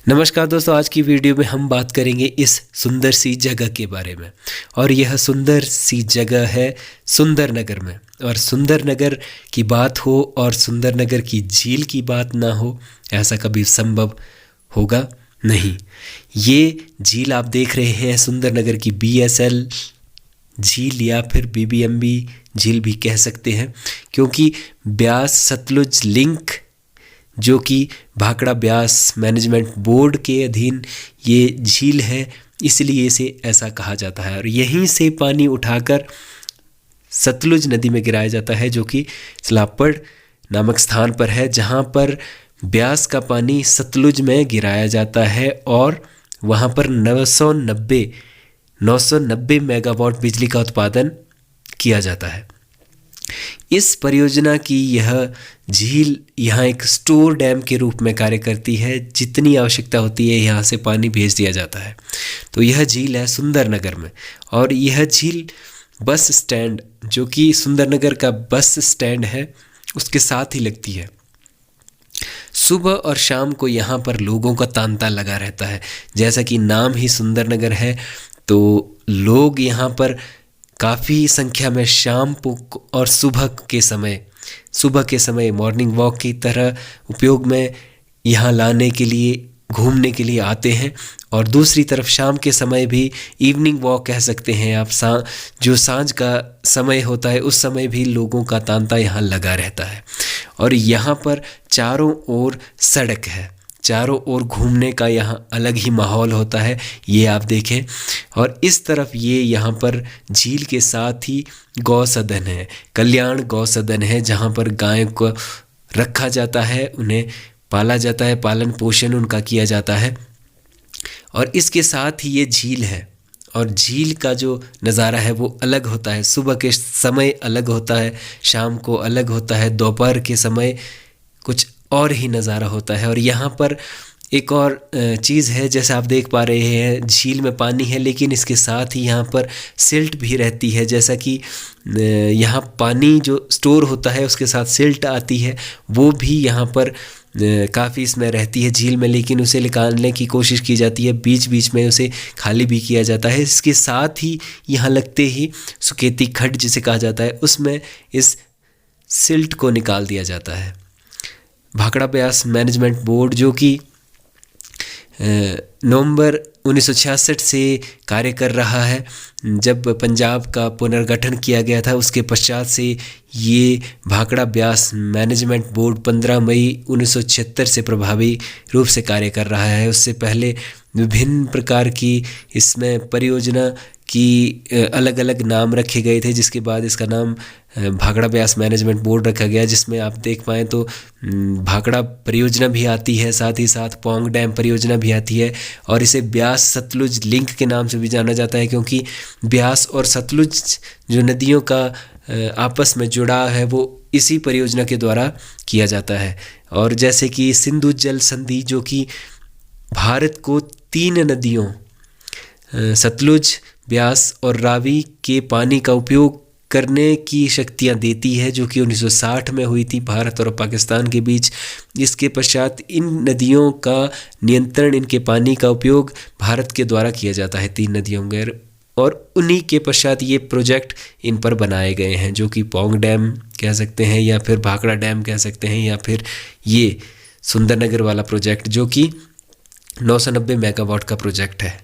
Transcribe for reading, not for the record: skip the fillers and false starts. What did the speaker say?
नमस्कार दोस्तों, आज की वीडियो में हम बात करेंगे इस सुंदर सी जगह के बारे में। और यह सुंदर सी जगह है सुंदरनगर में। और सुंदरनगर की बात हो और सुंदरनगर की झील की बात ना हो, ऐसा कभी संभव होगा नहीं। ये झील आप देख रहे हैं सुंदरनगर की BSL झील या फिर BBMB झील भी कह सकते हैं, क्योंकि ब्यास सतलुज लिंक जो कि भाखड़ा ब्यास मैनेजमेंट बोर्ड के अधीन ये झील है, इसलिए इसे ऐसा कहा जाता है। और यहीं से पानी उठाकर सतलुज नदी में गिराया जाता है, जो कि सलापड़ नामक स्थान पर है, जहाँ पर ब्यास का पानी सतलुज में गिराया जाता है और वहाँ पर 990 मेगावाट बिजली का उत्पादन किया जाता है। इस परियोजना की यह झील यहाँ एक स्टोर डैम के रूप में कार्य करती है। जितनी आवश्यकता होती है यहाँ से पानी भेज दिया जाता है। तो यह झील है सुंदरनगर में। और यह झील बस स्टैंड, जो कि सुंदरनगर का बस स्टैंड है, उसके साथ ही लगती है। सुबह और शाम को यहाँ पर लोगों का तांता लगा रहता है। जैसा कि नाम ही सुंदरनगर है, तो लोग यहाँ पर काफ़ी संख्या में शाम को और सुबह के समय मॉर्निंग वॉक की तरह उपयोग में यहाँ लाने के लिए, घूमने के लिए आते हैं। और दूसरी तरफ शाम के समय भी इवनिंग वॉक कह सकते हैं आप, जो सांझ का समय होता है, उस समय भी लोगों का तांता यहाँ लगा रहता है। और यहाँ पर चारों ओर सड़क है, चारों ओर घूमने का यहाँ अलग ही माहौल होता है, ये आप देखें। और इस तरफ ये यहाँ पर झील के साथ ही गौसदन है, कल्याण गौसदन है, जहाँ पर गायों को रखा जाता है, उन्हें पाला जाता है, पालन पोषण उनका किया जाता है। और इसके साथ ही ये झील है। और झील का जो नज़ारा है वो अलग होता है। सुबह के समय अलग होता है, शाम को अलग होता है, दोपहर के समय कुछ और ही नज़ारा होता है। और यहाँ पर एक और चीज़ है, जैसे आप देख पा रहे हैं, झील में पानी है, लेकिन इसके साथ ही यहाँ पर सिल्ट भी रहती है। जैसा कि यहाँ पानी जो स्टोर होता है उसके साथ सिल्ट आती है, वो भी यहाँ पर काफ़ी इसमें रहती है झील में, लेकिन उसे निकालने की कोशिश की जाती है। बीच बीच में उसे खाली भी किया जाता है। इसके साथ ही यहाँ लगते ही सुकेती खड्ड जिसे कहा जाता है, उसमें इस सिल्ट को निकाल दिया जाता है। भाखड़ा ब्यास मैनेजमेंट बोर्ड, जो कि नवंबर 1966 से कार्य कर रहा है, जब पंजाब का पुनर्गठन किया गया था, उसके पश्चात से ये भाखड़ा ब्यास मैनेजमेंट बोर्ड 15 मई 1976 से प्रभावी रूप से कार्य कर रहा है। उससे पहले विभिन्न प्रकार की इसमें परियोजना की अलग अलग नाम रखे गए थे, जिसके बाद इसका नाम भाखड़ा ब्यास मैनेजमेंट बोर्ड रखा गया, जिसमें आप देख पाएँ तो भाखड़ा परियोजना भी आती है, साथ ही साथ पौंग डैम परियोजना भी आती है। और इसे ब्यास सतलुज लिंक के नाम से भी जाना जाता है, क्योंकि ब्यास और सतलुज जो नदियों का आपस में जुड़ाव है वो इसी परियोजना के द्वारा किया जाता है। और जैसे कि सिंधु जल संधि, जो कि भारत को 3 नदियों सतलुज, ब्यास और रावी के पानी का उपयोग करने की शक्तियाँ देती है, जो कि 1960 में हुई थी भारत और पाकिस्तान के बीच। इसके पश्चात इन नदियों का नियंत्रण, इनके पानी का उपयोग भारत के द्वारा किया जाता है 3 नदियों में। और उन्हीं के पश्चात ये प्रोजेक्ट इन पर बनाए गए हैं, जो कि पौंग डैम कह सकते हैं, या फिर भाखड़ा डैम कह सकते हैं, या फिर ये सुंदरनगर वाला प्रोजेक्ट, जो कि 990 मेगावाट का प्रोजेक्ट है।